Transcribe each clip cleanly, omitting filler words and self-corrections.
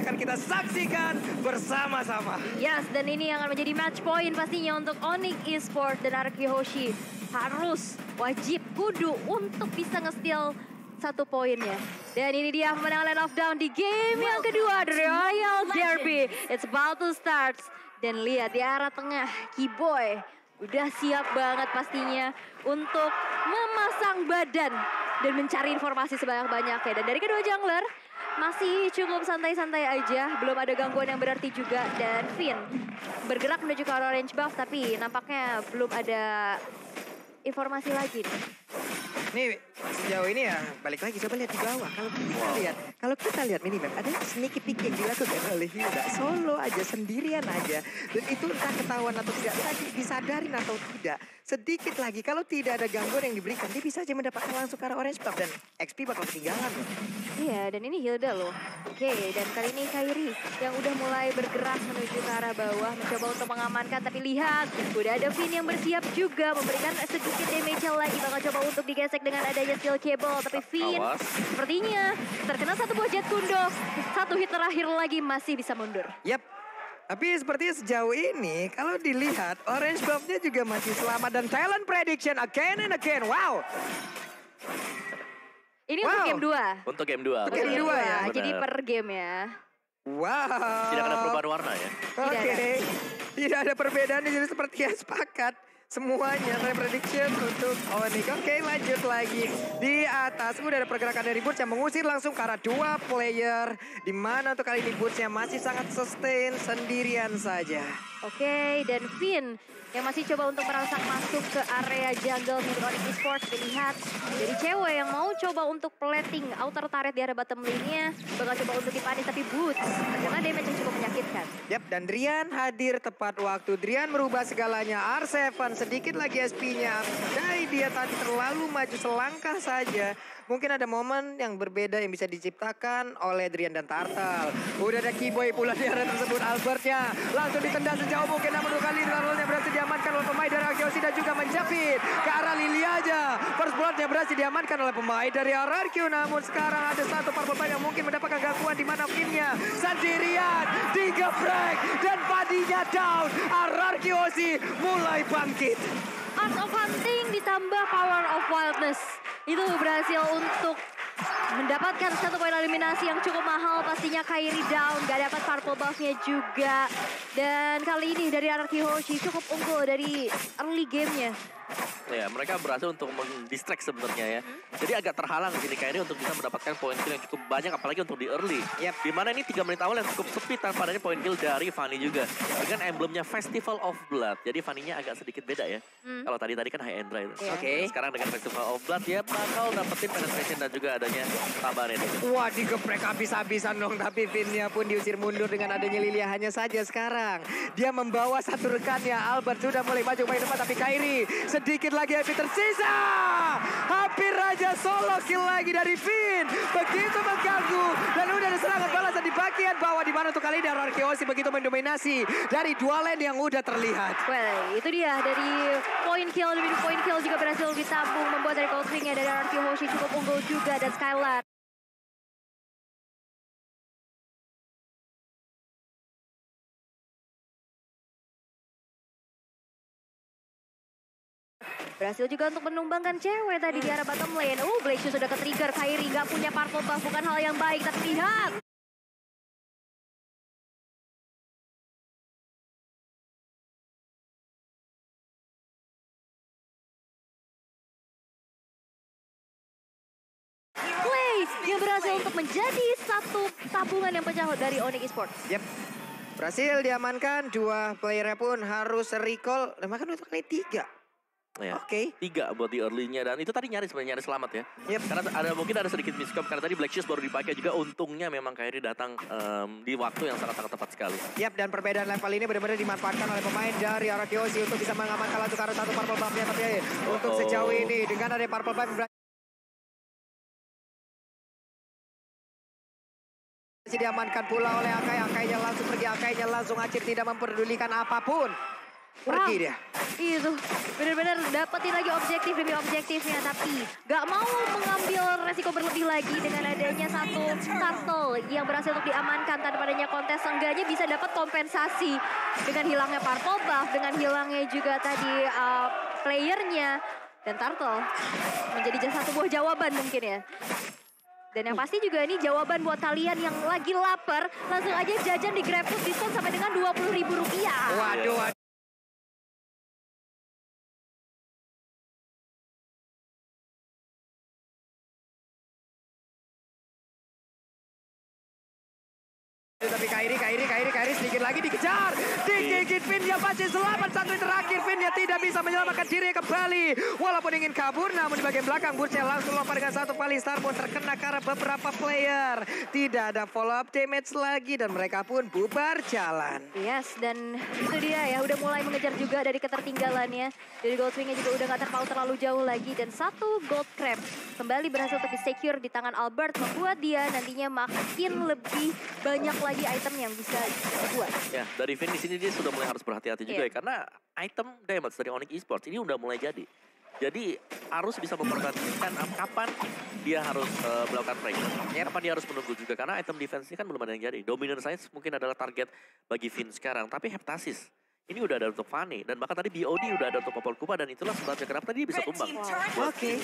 akan kita saksikan bersama-sama. Yes, dan ini yang akan menjadi match point pastinya untuk Onyx Esports dan Arki Hoshi. Harus, wajib, kudu untuk bisa nge-steal 1 poinnya. Dan ini dia pemenangan Land of Down di game yang kedua dari Royal Derby. It's about to start. Dan lihat di arah tengah, Keyboy udah siap banget pastinya untuk memasang badan dan mencari informasi sebanyak-banyaknya. Dan dari kedua jungler masih cukup santai-santai aja, belum ada gangguan yang berarti juga. Dan Finn bergerak menuju ke arah orange buff, tapi nampaknya belum ada informasi lagi nih. Nih sejauh ini ya balik lagi coba lihat di bawah. Kalau kita lihat minimap ada sneaky peek yang dilakukan oleh Hilda solo aja sendirian aja. Dan itu entah ketahuan atau tidak, tadi disadarin atau tidak. Sedikit lagi kalau tidak ada gangguan yang diberikan dia bisa aja mendapatkan langsung ke arah orange buff dan XP bakal ketinggalan loh. Iya, dan ini Hilda loh. Oke, dan kali ini Kairi yang udah mulai bergerak menuju ke arah bawah mencoba untuk mengamankan, tapi lihat udah ada Finn yang bersiap juga memberikan sedikit damage lagi, bakal coba untuk digesek dengan adanya steel cable, tapi Finn sepertinya terkena 1 buah jet kundo. 1 hit terakhir lagi masih bisa mundur. Yap. Tapi sepertinya sejauh ini kalau dilihat orange buff-nya juga masih selamat dan talent prediction again and again. Wow. Ini untuk game 2. Untuk game 2. Untuk game 2 ya. Jadi per game ya. Wow. Tidak ada perubahan warna ya. Oke. Tidak ada perbedaan jadi seperti yang sepakat. Semuanya saya prediction untuk Onyx. Oke, lanjut lagi. Di atas udah ada pergerakan dari Boots yang mengusir langsung ke arah 2 player. Di mana untuk kali ini Bootsnya masih sangat sustain sendirian saja. Oke, dan Finn yang masih coba untuk merangsang masuk ke area jungle milik Onyx Esports. Dilihat dari cewek yang mau coba untuk plating outer turret di area bottom lane-nya. Bakal coba untuk dipanis, tapi Boots terkena damage yang cukup menyakitkan. Yap, dan Drian hadir tepat waktu. Drian merubah segalanya. R7 sedikit lagi SP-nya. Andai dia tadi terlalu maju selangkah saja, mungkin ada momen yang berbeda yang bisa diciptakan oleh Drian dan Turtle. Udah ada Keyboy pula di area tersebut. Albertnya langsung ditendang sejauh mungkin, namun 2 kali Larolnya berhasil diamankan oleh pemain dari RRQ dan juga menjepit ke arah Lily aja. First blood-nya berhasil diamankan oleh pemain dari RRQ, namun sekarang ada 1 purple buff yang mungkin mendapatkan gangguan di mana Finn-nya sendirian digeprek dan padinya down. RRQ mulai bangkit. Art of Hunting ditambah Power of Wildness. Itu berhasil untuk mendapatkan 1 poin eliminasi yang cukup mahal. Pastinya Kairi down, gak dapat purple buff-nya juga. Dan kali ini dari Arki Hoshi cukup unggul dari early game-nya. Ya, mereka berhasil untuk mendistract sebenarnya ya. Jadi agak terhalang di sini Kairi untuk bisa mendapatkan poin kill yang cukup banyak, apalagi untuk di early. Yep. Dimana ini 3 menit awal yang cukup sepi tanpa adanya poin kill dari Fanny juga. Dengan emblemnya Festival of Blood. Jadi Fanny-nya agak sedikit beda ya. Kalau tadi kan high and dry. Oke. Sekarang dengan Festival of Blood ya bakal dapetin penetration dan juga adanya tambahan ini. Wah, digeprek habis-habisan dong. Tapi Finn-nya pun diusir mundur dengan adanya Lilia. Hanya saja sekarang dia membawa 1 rekannya. Albert sudah mulai maju ke depan, tapi Kairi sedikit lagi hampir tersisa. Hampir aja solo kill lagi dari Finn. Begitu mengganggu. Dan udah ada serangan balasan di bagian bawah. Di mana untuk kali ini Arkeosi begitu mendominasi dari 2 lane yang udah terlihat. Well, itu dia dari point kill juga berhasil ditabung. Membuat dari cold swing-nya dari Arki Hoshi cukup unggul juga. Dan Skylar berhasil juga untuk menumbangkan cewek tadi di arah bottom lane. Blaze sudah ke-trigger. Kairi gak punya purple buff, bukan hal yang baik. Tapi lihat, Blaze yang berhasil untuk menjadi 1 tabungan yang pecah dari Onyx Esports. Yep. Berhasil diamankan. 2 playernya pun harus recall. Dan bahkan untuk kali 3. Ya. Oke. 3 buat di early-nya, dan itu tadi nyaris selamat ya. Yep. Karena mungkin ada sedikit miscom karena tadi Black Shoes baru dipakai juga. Untungnya memang Kairi datang di waktu yang sangat tepat sekali. Yap, dan perbedaan level ini benar-benar dimanfaatkan oleh pemain dari Arkeosi untuk bisa mengamankan langsung ke arah 1 purple buff-nya. Tapi untuk sejauh ini dengan ada purple buff diamankan pula oleh Akai. Akainya langsung pergi, Akainya langsung acir, tidak memperdulikan apapun. Pergi dia. Itu benar-benar dapetin lagi objektif demi objektifnya, tapi gak mau mengambil resiko berlebih lagi dengan adanya satu turtle yang berhasil untuk diamankan tanpa adanya kontes. Seenggaknya bisa dapat kompensasi dengan hilangnya purple buff, dengan hilangnya juga tadi playernya, dan turtle menjadi satu buah jawaban mungkin ya. Dan yang pasti juga ini jawaban buat kalian yang lagi lapar, langsung aja jajan di GrabFood diskon sampai dengan Rp20.000. Waduh. Tapi Kairi sedikit lagi dikejar. Digigit Finn, dia masih selamat. Satu yang terakhir, Finn dia tidak bisa menyelamatkan diri kembali. Walaupun ingin kabur, namun di bagian belakang Burce langsung lompat dengan satu kali. Starborn terkena karena beberapa player. Tidak ada follow up damage lagi dan mereka pun bubar jalan. Yes, dan itu dia ya, udah mulai mengejar juga dari ketertinggalannya. Dari Goldwing-nya juga udah gak terpaut terlalu jauh lagi. Dan satu Gold Crab kembali berhasil untuk di-secure di tangan Albert. Membuat dia nantinya makin lebih banyak lagi item yang bisa dibuat. Ya, dari Finn di sini dia sudah mulai harus berhati-hati juga ya, karena item damage dari Onyx Esports ini udah mulai jadi. Jadi harus bisa memperhatikan kapan dia harus melakukan pressure, kapan dia harus menunggu juga, karena item defense ini kan belum ada yang jadi. Dominant Science mungkin adalah target bagi Finn sekarang, tapi Heptasis ini udah ada untuk Fanny, dan bahkan tadi BOD udah ada untuk Popol Kupa, dan itulah sebabnya kenapa tadi dia bisa tumbang. Oke.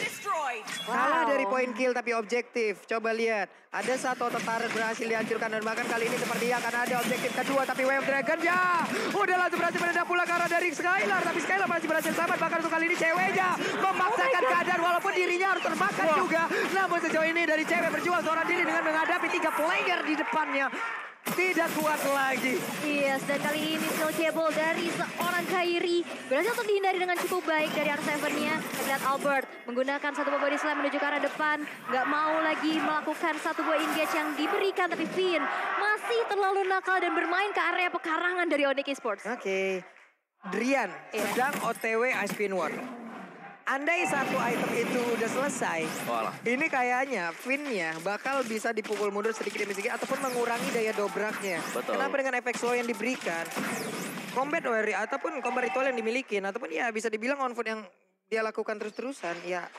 Kalah dari poin kill tapi objektif. Coba lihat, ada satu otot berhasil dihancurkan, dan bahkan kali ini sepertinya akan ada objektif kedua, tapi Wave Dragon ya udah langsung berhasil menendang pula ke arah dari Skylar, tapi Skylar masih berhasil selamat. Bahkan untuk kali ini ceweknya memaksakan keadaan walaupun dirinya harus terbakar juga. Namun sejauh ini dari cewek berjuang seorang diri dengan menghadapi 3 player di depannya. Tidak kuat lagi. Yes, dan kali ini skill cable dari seorang Kairi berhasil untuk dihindari dengan cukup baik dari R7-nya. Lihat Albert menggunakan satu buah body slam menuju ke arah depan. Nggak mau lagi melakukan satu buah engage yang diberikan. Tapi Finn masih terlalu nakal dan bermain ke area pekarangan dari Onyx Esports. Oke. Drian sedang OTW Ice Spin War. Andai satu item itu udah selesai, ini kayaknya Finn-nya bakal bisa dipukul mundur sedikit demi sedikit ataupun mengurangi daya dobraknya. Betul. Kenapa dengan efek slow yang diberikan, combat warrior ataupun combat ritual yang dimiliki, ataupun ya bisa dibilang on foot yang dia lakukan terus-terusan, ya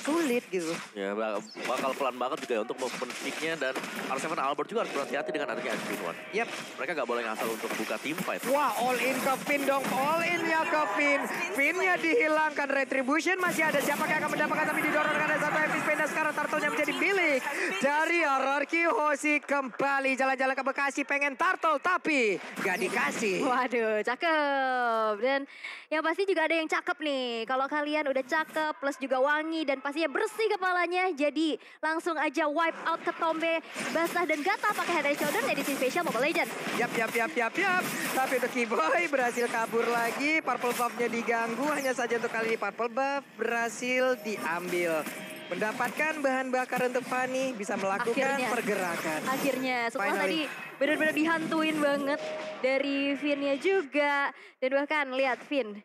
sulit gitu. Ya bakal pelan banget juga ya untuk movement pick-nya, dan R7 Albert juga harus berhati-hati dengan adanya Ice Spin One. Yap. Mereka gak boleh ngasal untuk buka team fight. Wah, all in ke Finn dong, all in-nya ke Finn. Finn-nya dihilangkan, Retribution masih ada, siapa yang akan mendapatkan, tapi didorong ada satu epic spin, dan sekarang turtle-nya menjadi milik dari RRQ Hoshi. Kembali jalan-jalan ke Bekasi pengen turtle tapi gak dikasih. Waduh, cakep. Dan yang pasti juga ada yang cakep nih. Kalau kalian udah cakep plus juga wangi dan pastinya bersih kepalanya, jadi langsung aja wipe out ketombe basah dan gatal pakai Head and Shoulder edisi spesial Mobile Legends. Yap. Tapi untuk Kiboy berhasil kabur lagi, purple buff-nya diganggu, hanya saja untuk kali ini purple buff berhasil diambil. Mendapatkan bahan bakar untuk Fanny, bisa melakukan pergerakan. Akhirnya, setelah tadi benar-benar dihantuin banget dari Finn-nya juga. Dan bahkan lihat Finn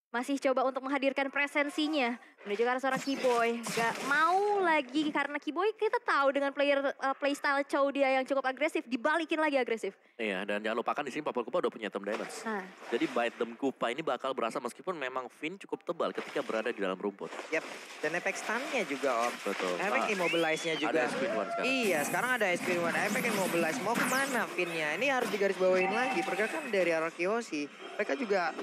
masih coba untuk menghadirkan presensinya menuju ke arah seorang Kiboy. Gak mau lagi karena Kiboy kita tahu dengan playstyle Chow dia yang cukup agresif, dibalikin lagi agresif. Iya, dan jangan lupakan di sini Popol Kupa udah punya item damage. Jadi bite them Kupa ini bakal berasa meskipun memang Finn cukup tebal ketika berada di dalam rumput. Yap, dan efek stun-nya juga Om. Betul. Efek immobilize-nya juga. Ada Spin One sekarang. Iya, sekarang ada Spin One. Efek immobilize, mau kemana Finn-nya? Ini harus digarisbawahin lagi. Pergerakan dari RRQ Hoshi, mereka juga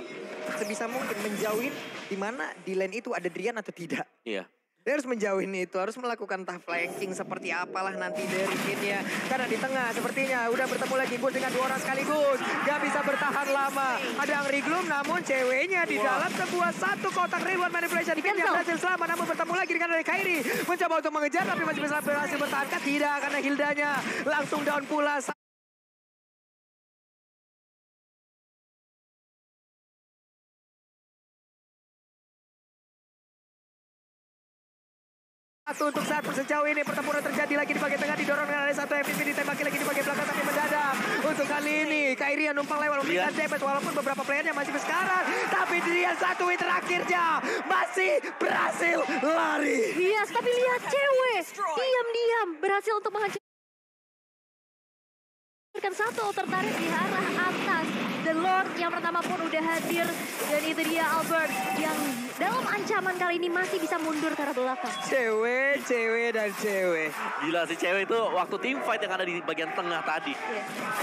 sebisa mungkin menjauhin di mana di lane itu ada Drian atau tidak. Iya. Dia harus menjauhin itu, harus melakukan tough flanking seperti apalah nanti dari Finn-nya. Karena di tengah sepertinya udah bertemu lagi Gus dengan 2 orang sekaligus. Gak bisa bertahan lama. Ada Angry Gloom namun ceweknya di dalam sebuah satu kotak reward manipulation. Finn yang berhasil selamat namun bertemu lagi dengan dari Kairi. Mencoba untuk mengejar tapi masih bisa berhasil bertahan. Tidak, karena Hildanya langsung down pula. Satu untuk satu sejauh ini pertempuran terjadi lagi di bagian tengah, didorong dengan ada satu MVP ditembaki lagi di bagian belakang tapi mendadak. Untuk kali ini Kairi yang numpang lewat memberikan damage walaupun beberapa playernya masih bersekarat, tapi dia satu hit terakhirnya masih berhasil lari. Yes, tapi lihat cewek diam-diam berhasil untuk menghancurkan satu tertarik di arah atas. The Lord yang pertama pun udah hadir. Dan itu dia Albert yang dalam ancaman kali ini masih bisa mundur ke arah belakang. Cewek, dan cewek. Gila sih cewek itu waktu team fight yang ada di bagian tengah tadi.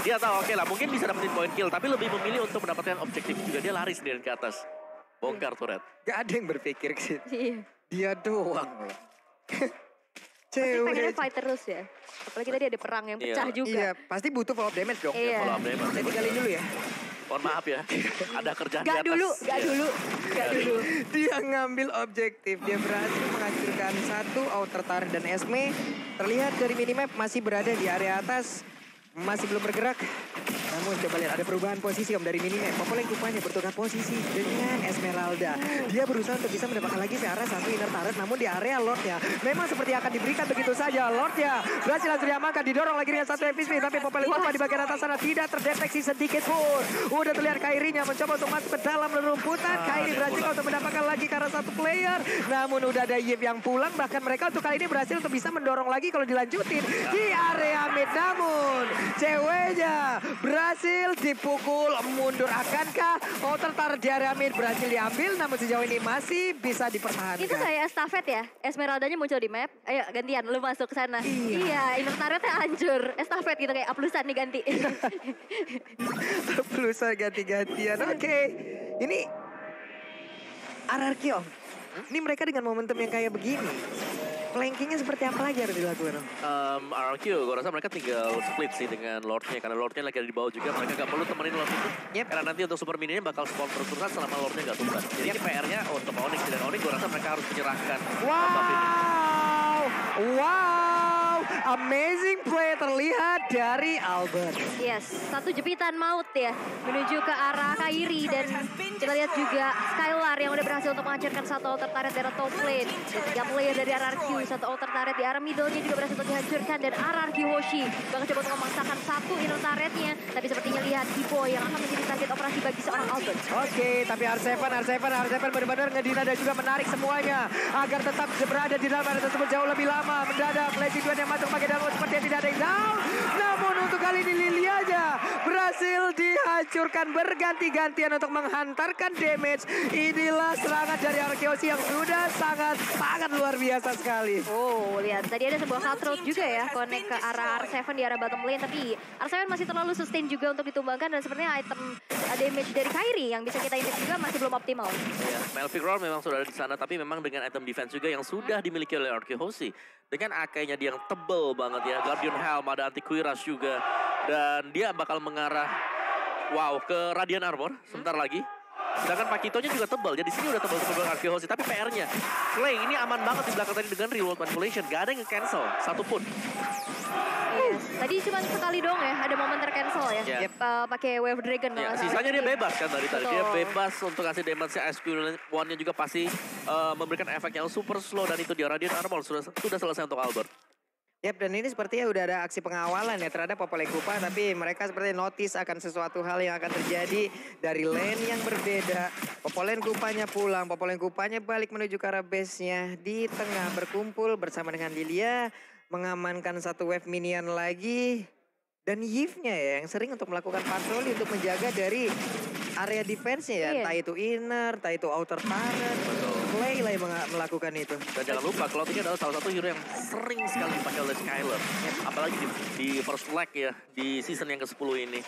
Dia tahu oke lah mungkin bisa dapetin point kill. Tapi lebih memilih untuk mendapatkan objektif juga. Dia lari sendirian ke atas. Bongkar turret. Gak ada yang berpikir ke situ. Iya. Dia doang loh. Pasti pengennya fight terus ya. Apalagi tadi ada perang yang pecah juga. Iya, pasti butuh follow up damage dong. Iya. Follow up damage. Saya tinggalin dulu ya. Mohon maaf ya. Ada kerjaan di Gak atas. dulu. Dia ngambil objektif. Dia berhasil menghancurkan satu outer turret dan Esme. Terlihat dari minimap masih berada di area atas. Masih belum bergerak. Namun coba lihat ada perubahan posisi dari minimap. Popoleng rupanya bertukar posisi dengan Esmeralda. Dia berusaha untuk bisa mendapatkan lagi ke arah satu inner turret. Namun di area Lordnya memang seperti akan diberikan begitu saja. Lordnya berhasil langsung diamankan. Didorong lagi dengan satu FSP. Tapi Popoleng rupa di bagian atas sana tidak terdeteksi sedikit pun. Udah terlihat Kairinya mencoba untuk masuk ke dalam rumputan. Kairi berhasil untuk mendapatkan lagi ke arah satu player. Namun udah ada Yip yang pulang. Bahkan mereka untuk kali ini berhasil untuk bisa mendorong lagi kalau dilanjutin di area mid. Namun ceweknya berhasil dipukul mundur. Akankah outer turret di area mid berhasil diambil? Namun sejauh ini masih bisa dipertahankan. Itu kayak estafet ya. Esmeraldanya muncul di map. Ayo gantian lu masuk ke sana. Iya, inner turretnya hancur. Estafet gitu kayak aplusan nih ganti. Aplusan ganti-gantian. Oke. Ini RRQ. Ini mereka dengan momentum yang kayak begini. Flankingnya seperti apa lagi harus dilakukan? RRQ, gue rasa mereka tinggal split sih dengan Lordnya. Karena Lordnya lagi ada di bawah juga, mereka gak perlu temenin Lord itu. Karena nanti untuk super mininya bakal spawn terus-terusan selama Lordnya gak tumbas. Jadi ini PR-nya untuk Onyx. Dan Onyx gue rasa mereka harus menyerahkan. Wow, amazing play terlihat dari Albert. Yes, satu jepitan maut ya menuju ke arah Kairi dan kita lihat juga Skylar yang udah berhasil untuk menghancurkan satu outer turret dari top lane. Dan 3 player dari RRQ, satu outer turret di arah middle-nya juga berhasil untuk dihancurkan dan RRQ Hoshi bakal coba untuk memaksakan satu inner turretnya. Tapi sepertinya lihat Kipo yang akan menjadi target operasi bagi seorang Albert. Oke, tapi R7 benar-benar ngedina dan juga menarik semuanya agar tetap berada di dalam area tersebut jauh lebih lama. Mendadak Legend Duan yang masuk pakai dalam seperti tidak ada yang down. Namun untuk kali ini Lily aja berhasil dihancurkan berganti-gantian untuk menghantarkan damage. Inilah serangan dari Arkeosi yang sudah sangat luar biasa sekali. Oh, lihat tadi ada sebuah hard road juga ya connect ke arah R7 di arah bottom lane, tapi R7 masih terlalu sustain juga untuk ditumbangkan dan sepertinya item damage dari Kairi yang bisa kita intip juga masih belum optimal. Ya, Melvic Roar memang sudah ada di sana, tapi memang dengan item defense juga yang sudah dimiliki oleh Arkeosi. Dengan AK-nya dia yang tebel banget ya, Guardian Helm, ada anti-Quiras juga. Dan dia bakal mengarah, ke Radiant Armor sebentar lagi. Sedangkan Pakitonya juga tebal, jadi sini udah tebal Arkeosi. Tapi PR-nya, Clay ini aman banget di belakang tadi dengan reload manipulation. Gak ada yang nge-cancel, satupun. Yes. Tadi cuma sekali dong ya, ada momen tercancel ya. Pakai Wave Dragon. Sisanya dia bebas kan dari tadi. Dia bebas untuk kasih damage-nya. SQ1-nya juga pasti memberikan efek yang super slow. Dan itu dia Radiant Armor sudah selesai untuk Albert. Yap, dan ini sepertinya udah ada aksi pengawalan ya terhadap Popoleng Kupa, tapi mereka seperti notice akan sesuatu hal yang akan terjadi dari lane yang berbeda. Popoleng Kupanya pulang, Popoleng Kupanya balik menuju ke arah base-nya. Di tengah berkumpul bersama dengan Lilia, mengamankan satu wave minion lagi. Dan Yves-nya ya yang sering untuk melakukan patroli untuk menjaga dari area defense-nya ya. Entah itu inner, entah itu outer turret. Clay lah yang melakukan itu. Dan jangan lupa, Cloud ini adalah salah satu hero yang sering sekali dipakai oleh Skylar. Apalagi di first leg ya, di season yang ke-10 ini.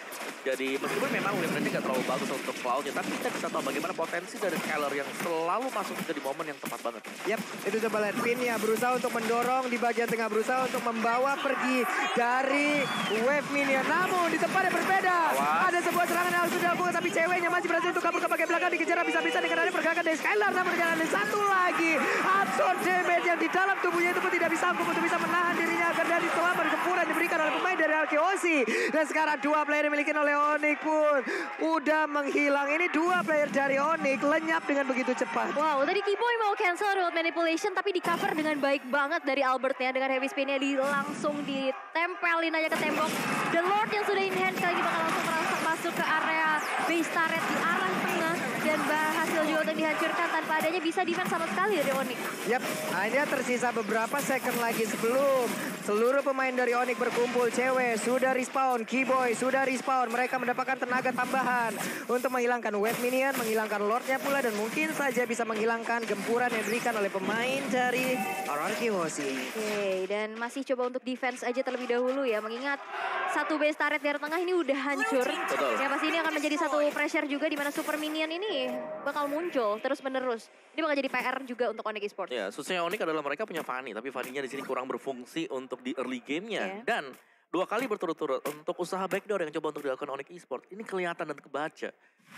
Jadi meskipun memang win-rate gak terlalu bagus untuk Cloud-nya, tapi kita bisa tahu bagaimana potensi dari Skylar yang selalu masuk ke di momen yang tepat banget. Yap, itu coba lihat Pin ya, berusaha untuk mendorong di bagian tengah, berusaha untuk membawa pergi dari wave minion. Namun di tempat yang berbeda, ada sebuah serangan yang sudah dilakukan, tapi ceweknya masih berhasil untuk kabur ke bagian belakang, dikejar bisa-bisa dengan ada pergerakan dari Skylar. Namun dengan ada satu lagi absorb damage yang di dalam tubuhnya itu pun tidak bisa sanggup untuk bisa menahan dirinya agar dari selama gempuran diberikan oleh pemain dari Arkeosi. Dan sekarang 2 player dimiliki oleh Onyx pun udah menghilang. Ini 2 player dari Onyx lenyap dengan begitu cepat. Wow, tadi Kiboy mau cancel road manipulation tapi di cover dengan baik banget dari Albertnya dengan heavy spinnya langsung ditempelin aja ke tembok. The Lord yang sudah in hand kali ini bakal langsung masuk ke area base turret di arah tengah dan dan berhasil juga untuk dihancurkan tanpa adanya bisa defense sama sekali dari Onyx. Yap, hanya tersisa beberapa second lagi sebelum seluruh pemain dari Onyx berkumpul. Cewek sudah respawn, Keyboy sudah respawn. Mereka mendapatkan tenaga tambahan untuk menghilangkan wave minion, menghilangkan lordnya pula, dan mungkin saja bisa menghilangkan gempuran yang diberikan oleh pemain dari RRQ Hoshi. Oke, dan masih coba untuk defense aja terlebih dahulu ya, mengingat satu base turret dari tengah ini udah hancur. Betul. Ya pasti ini akan menjadi satu pressure juga di mana super minion ini bakal muncul terus menerus. Ini bakal jadi PR juga untuk Onyx Esports. Ya, susahnya Onyx adalah mereka punya Fanny, tapi Fanny-nya di sini kurang berfungsi untuk di early game-nya. Dan 2 kali berturut-turut untuk usaha backdoor yang coba untuk dilakukan Onyx Esports. Ini kelihatan dan kebaca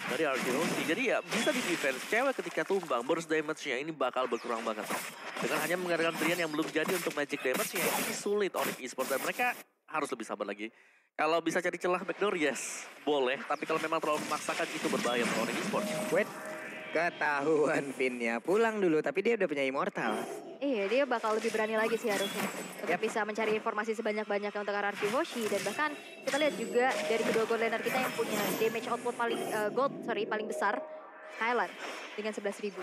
dari RRQ Hoshi. Jadi ya bisa di defense. Cewek ketika tumbang, burst damage-nya ini bakal berkurang banget. Dengan hanya mengadakan Brian yang belum jadi untuk magic damage-nya, ini sulit Onyx Esports. Dan mereka harus lebih sabar lagi. Kalau bisa cari celah backdoor, yes, boleh. Tapi kalau memang terlalu memaksakan, itu berbahaya untuk Onyx Esports. Wait, ketahuan Vinnya. Pulang dulu, tapi dia udah punya immortal. Iya, dia bakal lebih berani lagi sih harusnya. Untuk bisa mencari informasi sebanyak-banyaknya untuk RRQ Hoshi. Dan bahkan kita lihat juga dari kedua gold laner kita yang punya damage output paling besar. Thailand dengan 11.000.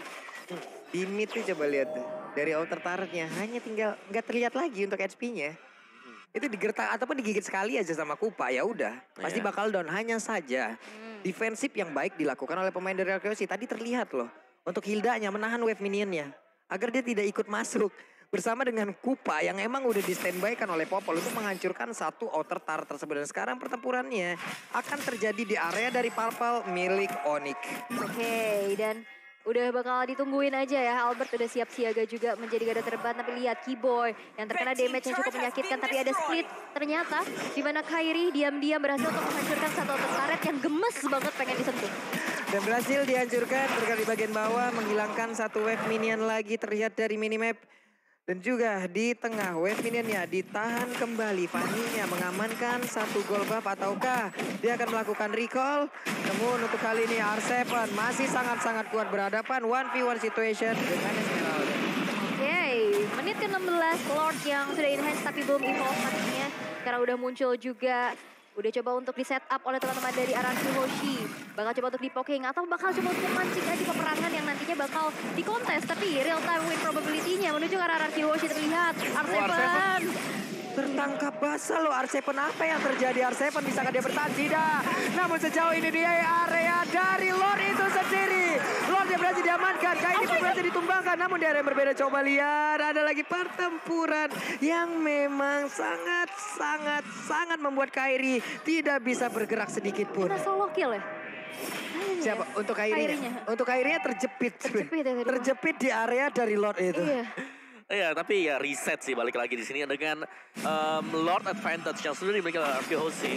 Di mid tuh coba lihat tuh. Dari outer turretnya hanya tinggal nggak terlihat lagi untuk HP-nya. Itu digertak ataupun digigit sekali aja sama Kupa, ya udah. Pasti bakal down. Hanya saja defensif yang baik dilakukan oleh pemain dari RRQ Hoshi. Tadi terlihat loh. Untuk Hildanya menahan wave minionnya. Agar dia tidak ikut masuk. Bersama dengan Kupa yang emang udah di standby kan oleh Popol untuk menghancurkan satu outer turret tersebut. Dan sekarang pertempurannya akan terjadi di area dari Purple milik Onyx. Oke, dan udah bakal ditungguin aja ya. Albert udah siap siaga juga menjadi garda terdepan. Tapi lihat Keyboy yang terkena damage yang cukup menyakitkan. Tapi ada split ternyata. Di mana Kairi diam-diam berhasil untuk menghancurkan satu outer turret yang gemes banget pengen disentuh. Dan berhasil dihancurkan bergerak di bagian bawah. Menghilangkan satu wave minion lagi terlihat dari minimap. Dan juga di tengah wave minionnya ditahan kembali. Fanny-nya mengamankan satu gold buff ataukah dia akan melakukan recall. Namun untuk kali ini R7 masih sangat-sangat kuat berhadapan 1v1 situation dengan Esmeralda. Oke, menit ke-16 Lord yang sudah enhance tapi belum evolve nantinya. Sekarang udah muncul juga. Udah coba untuk di setup oleh teman-teman dari RRQ Hoshi. Bakal coba untuk di poking atau bakal coba untuk mancing aja peperangan yang nantinya bakal dikontes. Tapi real time win probability-nya menuju ke RRQ Hoshi. Terlihat R7. Tertangkap basah loh R7. Apa yang terjadi R7? Bisakah dia bertahan? Tidak. Namun sejauh ini dia area dari Lord itu sendiri. Lord yang berhasil diamankan. Kairi pun berhasil ditumbangkan. Namun di area yang berbeda coba lihat. Ada lagi pertempuran yang memang sangat membuat Kairi tidak bisa bergerak sedikit pun. Kita solo kill ya? Siapa? Untuk Kairinya. Untuk Kairinya terjepit. Terjepit di area dari Lord itu. Iya. Iya, tapi ya reset sih balik lagi di sini dengan Lord Advantage yang sudah dimiliki oleh RRQ Hoshi.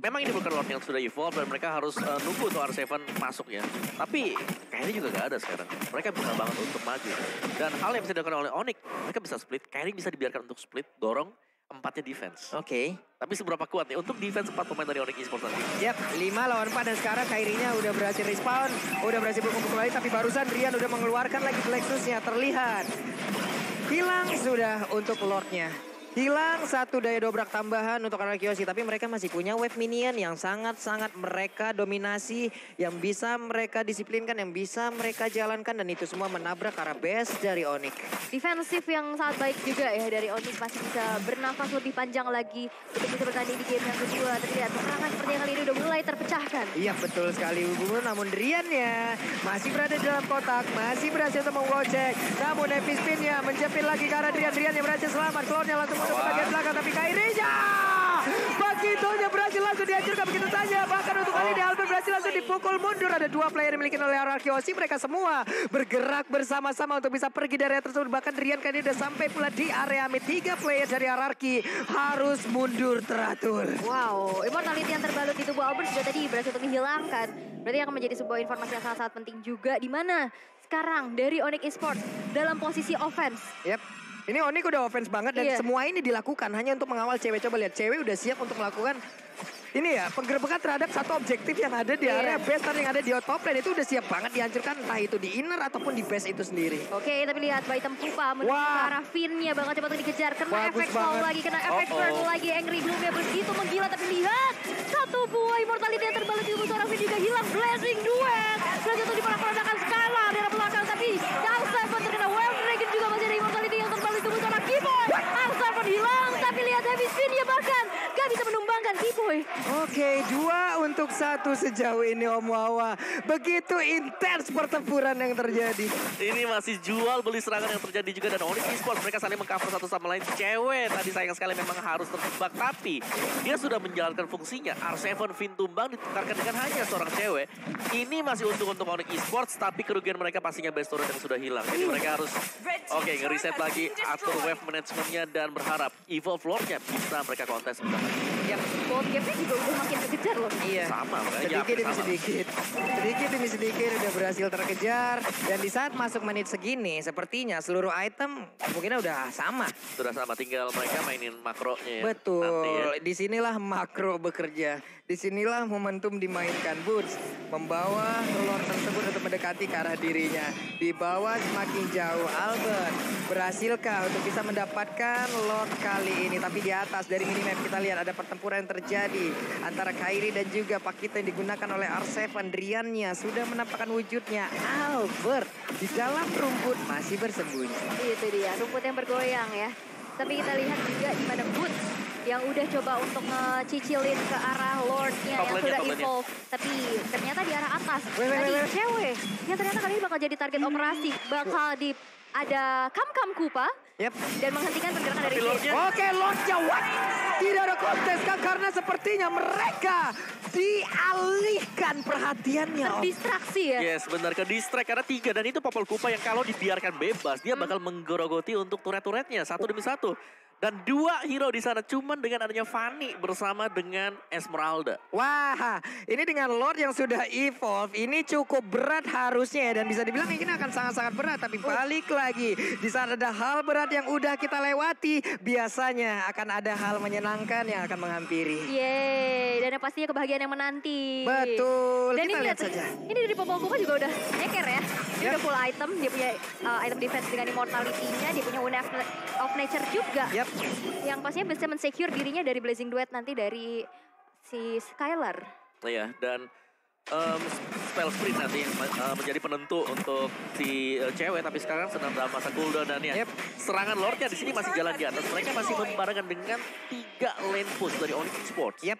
Memang ini bukan Lord yang sudah evolve dan mereka harus nunggu tuh R7 masuk ya. Tapi Kairi juga gak ada sekarang. Mereka bisa banget untuk maju. Dan hal yang bisa dilakukan oleh Onyx, mereka bisa split. Kairi bisa dibiarkan untuk split, dorong 4-nya defense. Oke. Tapi seberapa kuat nih untuk defense 4 pemain dari Onyx Esports nanti? Yap, 5 lawan 4 dan sekarang Kairinya udah berhasil respawn. Udah berhasil berkumpul kembali tapi barusan Rian udah mengeluarkan lagi Plexusnya. Terlihat. Hilang sudah untuk Lordnya. Hilang satu daya dobrak tambahan untuk RRQ Hoshi. Tapi mereka masih punya wave minion yang sangat-sangat mereka dominasi. Yang bisa mereka disiplinkan, yang bisa mereka jalankan. Dan itu semua menabrak arah base dari Onyx. Defensif yang sangat baik juga ya dari Onyx. Masih bisa bernafas lebih panjang lagi untuk bisa bertanding di game yang kedua. Terlihat peperangan seperti kali ini udah mulai terpecahkan. Iya betul sekali Hubungan. Namun Riannya masih berada di dalam kotak. Masih berhasil untuk menggocek. Namun Epi Spin-nya menjepit lagi ke arah Rian. Rian yang berhasil selamat. Clone-nya langsung masuk ke bagian belakang. Tapi Kairinya begitunya berhasil langsung dihancurkan begitu saja. Bahkan untuk kali ini Albert berhasil langsung dipukul mundur. Ada 2 player yang dimiliki oleh RRQ Hoshi. Mereka semua bergerak bersama-sama untuk bisa pergi dari area tersebut. Bahkan Rian kali ini udah sampai pula di area mid. 3 player dari RRQ harus mundur teratur. Wow, immortality yang terbalut di tubuh Albert sudah tadi berhasil untuk dihilangkan. Berarti akan menjadi sebuah informasi yang sangat-sangat penting juga. Di mana sekarang dari Onyx Esports dalam posisi offense. Yap. Ini Onyx udah offense banget dan semua ini dilakukan hanya untuk mengawal cewek. Coba lihat, cewek udah siap untuk melakukan ini ya, penggerbekan terhadap satu objektif yang ada di area base yang ada di top lane. Itu udah siap banget dihancurkan, entah itu di inner ataupun di base itu sendiri. Oke, tapi lihat Baitem Pupa menuju ke arah Finn-nya bakal coba untuk dikejar. Kena efek slow lagi, kena efek burn lagi. Angry Bloom-nya begitu menggila, tapi lihat satu sebuah immortality yang terbalik di tubuh seorang Vin juga hilang. Blazing Duet berhasil untuk diperak-perakan Skylar dari belakang, tapi R7 terkena Wave Dragon, juga masih ada immortality yang terbalik di tubuh seorang Keyboy. R7 hilang, tapi lihat heavy spin-nya bahkan gak bisa menumbangkan Keyboy. Oke, 2 untuk 1 sejauh ini Om Wawa. Begitu intens pertempuran yang terjadi. Ini masih jual beli serangan yang terjadi juga, dan Onyx Esports mereka saling mengcover satu sama lain. Cewek tadi sayang sekali memang harus terjebak, tapi dia sudah menjalankan fungsinya. R7 Vin tumbang ditukarkan dengan hanya seorang cewek. Ini masih untung untuk Onyx Esports, tapi kerugian mereka pastinya best turret yang sudah hilang. Jadi mereka harus nge-reset lagi, atur wave managementnya, dan berharap Evolve Lord-nya bisa mereka kontes sebentar lagi. Yang board game-nya juga udah makin kekejar loh. Iya. Sama, makanya Sedikit demi sama. sedikit. Sedikit demi sedikit udah berhasil terkejar. Dan di saat masuk menit segini, sepertinya seluruh item mungkin udah sama. Sudah sama, tinggal mereka mainin makronya ya. Betul. Nanti ya. Disinilah makro bekerja. Disinilah momentum dimainkan. Boots membawa Lord tersebut untuk mendekati ke arah dirinya. Di bawah semakin jauh. Albert berhasilkah untuk bisa mendapatkan Lord kali ini? Tapi di atas dari minimap kita lihat ada pertempuran yang terjadi antara Kairi dan juga Pakita yang digunakan oleh R7. Driannya sudah menampakkan wujudnya. Albert di dalam rumput masih bersembunyi. Itu dia, rumput yang bergoyang ya. Tapi kita lihat juga di mana Boots yang udah coba untuk ngecicilin ke arah Lord-nya yang sudah evolve. Tapi ternyata di arah atas. Tadi cewek yang ternyata kali ini bakal jadi target operasi. Bakal ada Kam Kupa. Yep. Dan menghentikan pergerakan dari Lord-nya. Oke, Lord-nya what? Tidak ada kontes kan, karena sepertinya mereka dialihkan perhatiannya. Terdistraksi ya. Yes, benar, ke distract karena 3, dan itu Popol Kupa yang kalau dibiarkan bebas dia bakal menggerogoti untuk turret-turretnya satu demi satu. Dan 2 hero di sana cuman dengan adanya Fanny bersama dengan Esmeralda. Wah, ini dengan Lord yang sudah evolve, ini cukup berat harusnya ya. Dan bisa dibilang ini akan sangat-sangat berat. Tapi balik lagi, di saat ada hal berat yang udah kita lewati, biasanya akan ada hal menyenangkan yang akan menghampiri. Yeay, dan yang pastinya kebahagiaan yang menanti. Betul, Dan kita ini lihat saja. Ini dari Popol Kupa juga udah nyeker ya. Dia udah full item, dia punya item defense dengan immortality-nya, dia punya Wind of Nature juga. Yap. Yang pastinya bisa men-secure dirinya dari Blazing Duet nanti dari si Skylar. Iya, dan spell sprint nanti menjadi penentu untuk si cewek, tapi sekarang sedang dalam masa cooldown, dan ya serangan Lordnya di sini masih jalan di atas. Mereka masih membarengan dengan 3 lane push dari Onyx Esports. Yap.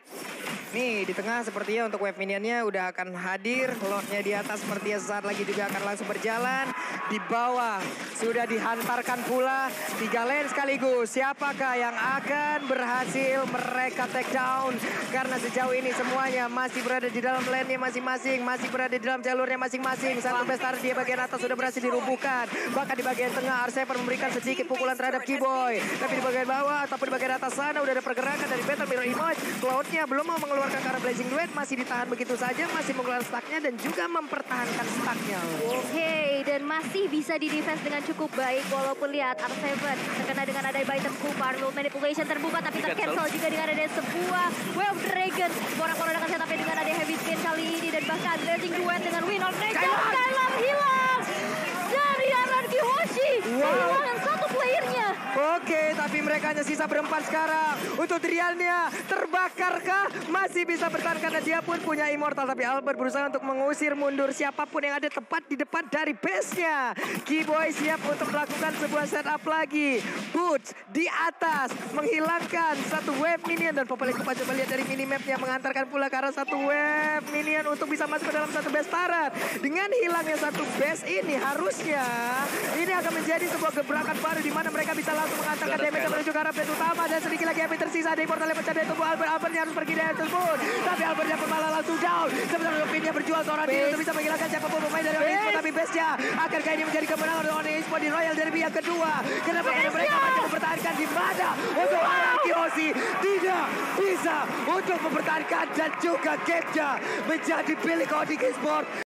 Nih di tengah sepertinya untuk wave minionnya udah akan hadir. Lordnya di atas sepertinya saat lagi juga akan langsung berjalan. Di bawah sudah dihantarkan pula 3 lane sekaligus. Siapakah yang akan berhasil mereka take down? Karena sejauh ini semuanya masih berada di dalam lane-nya masing-masing. Masih berada di dalam jalurnya masing-masing. Satu besar di bagian atas sudah berhasil dirubuhkan. Bahkan di bagian tengah R7 memberikan sedikit pukulan terhadap Keyboy. Tapi di bagian bawah ataupun di bagian atas sana udah ada pergerakan dari Battle Mirror Image. Cloud-nya belum mau mengeluarkan ke arah Blazing Duet. Masih ditahan begitu saja. Masih mengeluarkan stacknya dan juga mempertahankan stacknya. Oke, dan masih bisa di-defense dengan cukup baik. Walaupun lihat R7 terkena dengan ada item Kupa. Rule manipulation terbuka tapi tercancel juga dengan ada sebuah Wave Dragon. Porak-porak dengan setupnya dengan ada heavy spin kali ini. Dan bahkan Blazing Duet dengan Wind of Nature. Skylar hilang dari Anarchy Hoshi. Kehilangan satu playernya. Oke, tapi mereka hanya sisa berempat sekarang. Untuk Driannya, terbakarkah? Masih bisa bertahan karena dia pun punya immortal. Tapi Albert berusaha untuk mengusir mundur siapapun yang ada tepat di depan dari base-nya. Keyboy siap untuk melakukan sebuah setup lagi. Boots di atas menghilangkan satu wave minion. Dan Popol Kupa coba lihat dari minimapnya, mengantarkan pula ke arah satu wave minion untuk bisa masuk ke dalam satu base turret. Dengan hilangnya satu base ini, harusnya ini akan menjadi sebuah gebrakan baru di mana mereka bisa langsung mengantarkan damage menuju ke arah base utama. Dan sedikit lagi yang tersisa ada immortal yang pecah dari tubuh Albert. Albertnya harus pergi dari tersebut. Tapi Albertnya pun malah langsung down. Sebenarnya Pinnya berjual seorang diri untuk bisa menghilangkan siapapun pemain dari Onyx Esports. Tapi base-nya akankah ini menjadi kemenangan dari Onyx Esports di Royal Derby yang kedua? Kenapa karena mereka masih mempertahankan di mana untuk Anarchy Hoshi tidak bisa untuk mempertahankan dan juga game-nya menjadi milik Onyx Esports.